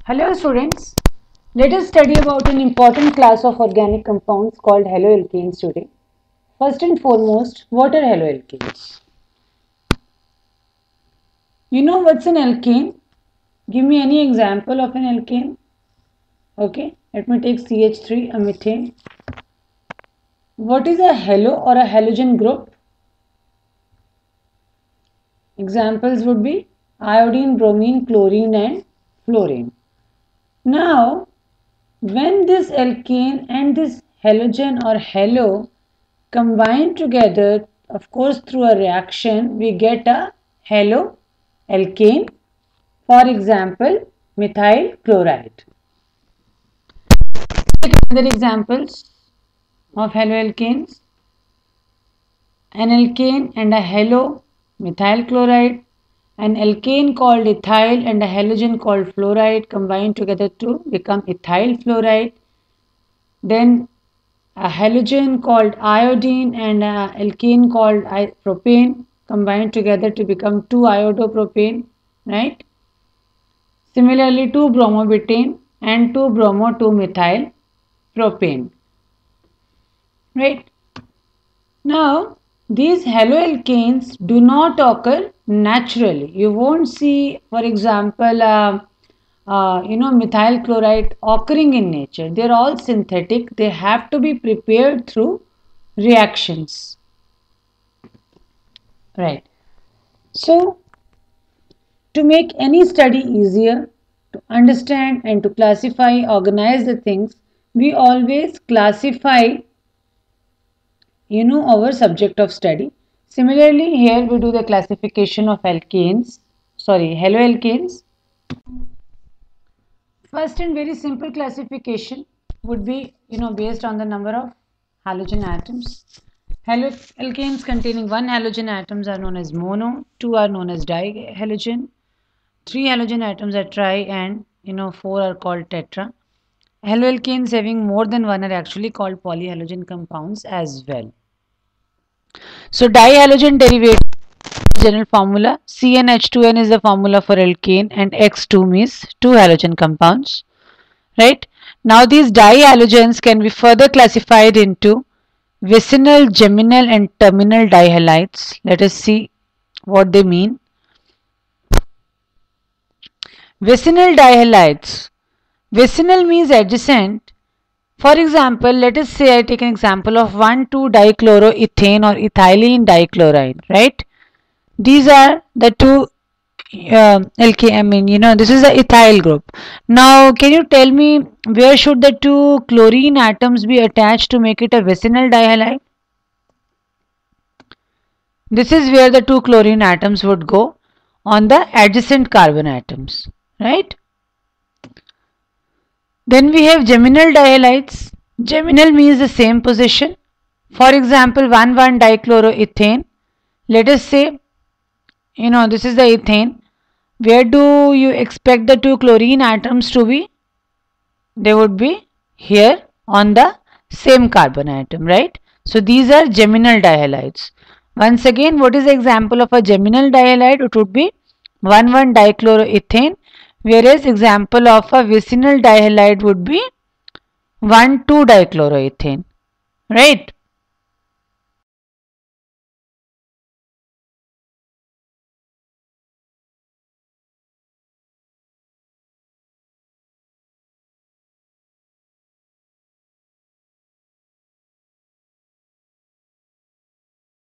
Hello students, let us study about an important class of organic compounds called haloalkanes today. First and foremost, what are haloalkanes? You know what's an alkane? Give me any example of an alkane. Okay, let me take CH3, a methane. What is a halo or a halogen group? Examples would be iodine, bromine, chlorine and fluorine. Now, when this alkane and this halogen or halo combine together, of course through a reaction, we get a haloalkane. For example, methyl chloride. Take other examples of haloalkanes. An alkane and a halo, methyl chloride. An alkane called ethyl and a halogen called fluoride combine together to become ethyl fluoride. Then a halogen called iodine and an alkane called propane combine together to become 2-iodopropane, right? Similarly, 2-bromobutane and 2-bromo-2-methyl propane, right? Now, these haloalkanes do not occur naturally. You won't see, for example, methyl chloride occurring in nature. They're all synthetic. They have to be prepared through reactions. Right. So, to make any study easier, to understand and to classify, organize the things, we always classify our subject of study. Similarly, here we do the classification of haloalkanes. First and very simple classification would be, based on the number of halogen atoms. Haloalkanes containing one halogen atoms are known as mono, 2 are known as dihalogen, 3 halogen atoms are tri, and 4 are called tetra. Haloalkanes having more than one are actually called polyhalogen compounds as well. So dihalogen derivative general formula, CnH2n is the formula for alkane and X2 means 2 halogen compounds, right? Now these dihalogens can be further classified into vicinal, geminal and terminal dihalides. Let us see what they mean. Vicinal dihalides. Vicinal means adjacent. For example, let us say I take an example of 1,2-dichloroethane or ethylene dichloride, right? These are the two this is the ethyl group. Now, can you tell me where should the two chlorine atoms be attached to make it a vicinal dihalide? This is where the two chlorine atoms would go on the adjacent carbon atoms, right? Then we have geminal dihalides. Geminal means the same position. For example, 1,1-dichloroethane. Let us say, this is the ethane. Where do you expect the two chlorine atoms to be? They would be here on the same carbon atom, right? So these are geminal dihalides. Once again, what is the example of a geminal dihalide? It would be 1,1-dichloroethane. Whereas example of a vicinal dihalide would be 1,2-dichloroethane, right?